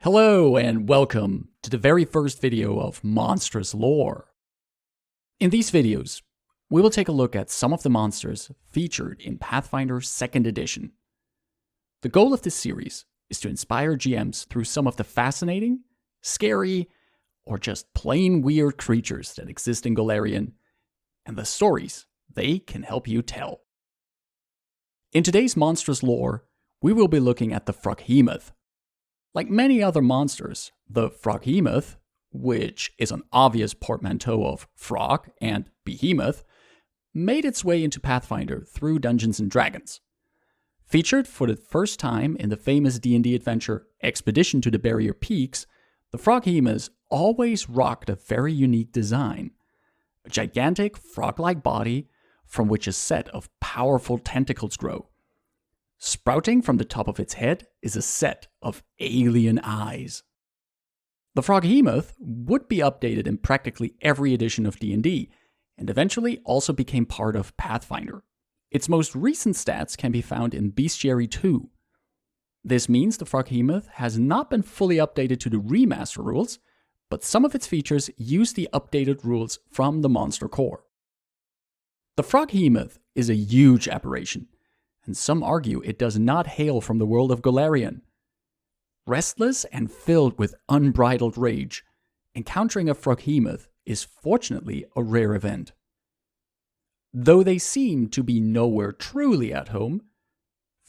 Hello and welcome to the very first video of Monstrous Lore. In these videos, we will take a look at some of the monsters featured in Pathfinder 2nd Edition. The goal of this series is to inspire GMs through some of the fascinating, scary, or just plain weird creatures that exist in Golarion, and the stories they can help you tell. In today's Monstrous Lore, we will be looking at the Froghemoth. Like many other monsters, the Froghemoth, which is an obvious portmanteau of frog and behemoth, made its way into Pathfinder through Dungeons & Dragons. Featured for the first time in the famous D&D adventure Expedition to the Barrier Peaks, the Froghemoth always rocked a very unique design. A gigantic frog-like body from which a set of powerful tentacles grow. Sprouting from the top of its head is a set of alien eyes. The Froghemoth would be updated in practically every edition of D&D, and eventually also became part of Pathfinder. Its most recent stats can be found in Bestiary 2. This means the Froghemoth has not been fully updated to the remaster rules, but some of its features use the updated rules from the monster core. The Froghemoth is a huge aberration, and some argue it does not hail from the world of Golarion. Restless and filled with unbridled rage, encountering a Froghemoth is fortunately a rare event. Though they seem to be nowhere truly at home,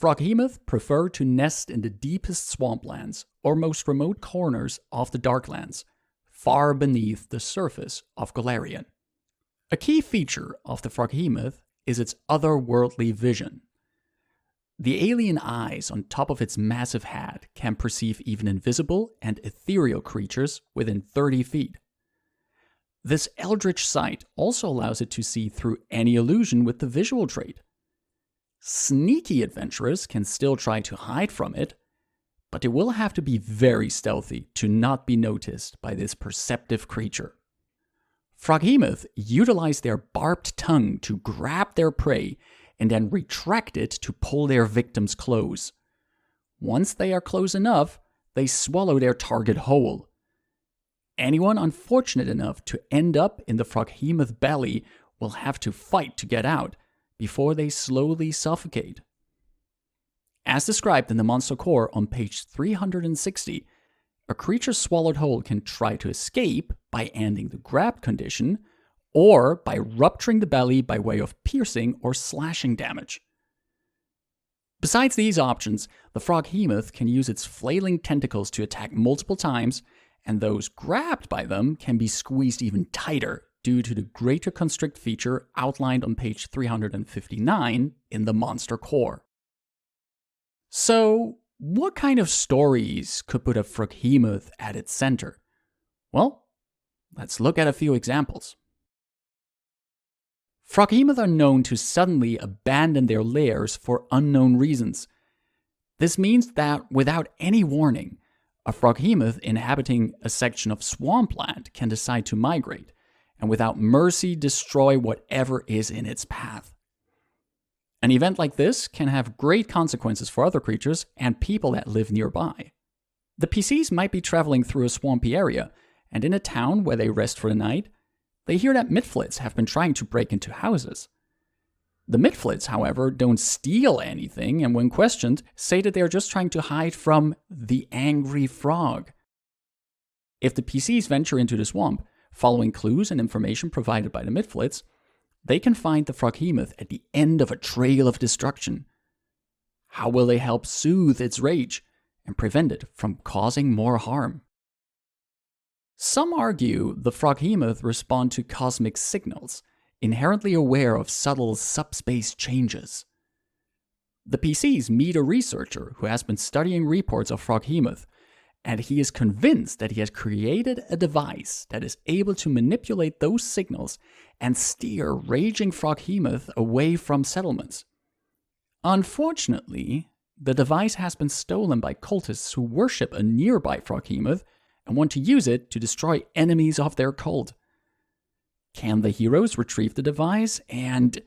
Froghemoth prefer to nest in the deepest swamplands or most remote corners of the Darklands, far beneath the surface of Golarion. A key feature of the Froghemoth is its otherworldly vision. The alien eyes on top of its massive head can perceive even invisible and ethereal creatures within 30 feet. This eldritch sight also allows it to see through any illusion with the visual trait. Sneaky adventurers can still try to hide from it, but they will have to be very stealthy to not be noticed by this perceptive creature. Froghemoth utilize their barbed tongue to grab their prey and then retract it to pull their victims close. Once they are close enough, they swallow their target whole. Anyone unfortunate enough to end up in the Froghemoth belly will have to fight to get out before they slowly suffocate. As described in the monster core on page 360, a creature swallowed whole can try to escape by ending the grab condition, or by rupturing the belly by way of piercing or slashing damage. Besides these options, the Froghemoth can use its flailing tentacles to attack multiple times, and those grabbed by them can be squeezed even tighter due to the greater constrict feature outlined on page 359 in the monster core. So, what kind of stories could put a Froghemoth at its center? Well, let's look at a few examples. Froghemoth are known to suddenly abandon their lairs for unknown reasons. This means that without any warning, a Froghemoth inhabiting a section of swampland can decide to migrate, and without mercy destroy whatever is in its path. An event like this can have great consequences for other creatures and people that live nearby. The PCs might be traveling through a swampy area, and in a town where they rest for the night, they hear that Midflits have been trying to break into houses. The Midflits, however, don't steal anything, and when questioned, say that they are just trying to hide from the angry frog. If the PCs venture into the swamp, following clues and information provided by the Midflits, they can find the Froghemoth at the end of a trail of destruction. How will they help soothe its rage and prevent it from causing more harm? Some argue the Froghemoth respond to cosmic signals, inherently aware of subtle subspace changes. The PCs meet a researcher who has been studying reports of Froghemoth, and he is convinced that he has created a device that is able to manipulate those signals and steer raging Froghemoth away from settlements. Unfortunately, the device has been stolen by cultists who worship a nearby Froghemoth and want to use it to destroy enemies of their cult. Can the heroes retrieve the device, and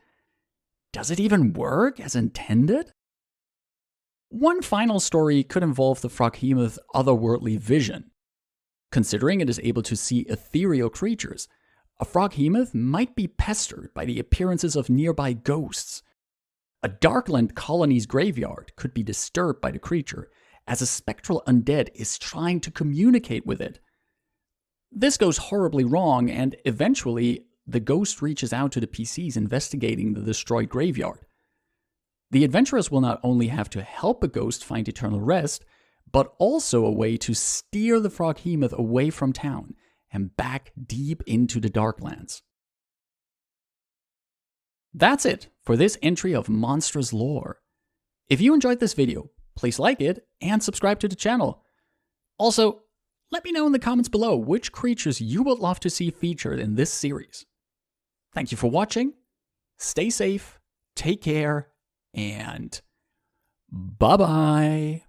does it even work as intended? One final story could involve the Froghemoth otherworldly vision. Considering it is able to see ethereal creatures, a Froghemoth might be pestered by the appearances of nearby ghosts. A Darkland colony's graveyard could be disturbed by the creature, as a spectral undead is trying to communicate with it. This goes horribly wrong, and eventually, the ghost reaches out to the PCs investigating the destroyed graveyard. The adventurers will not only have to help a ghost find eternal rest, but also a way to steer the Froghemoth away from town and back deep into the Darklands. That's it for this entry of Monstrous Lore. If you enjoyed this video, please like it and subscribe to the channel. Also, let me know in the comments below which creatures you would love to see featured in this series. Thank you for watching, stay safe, take care, and bye-bye.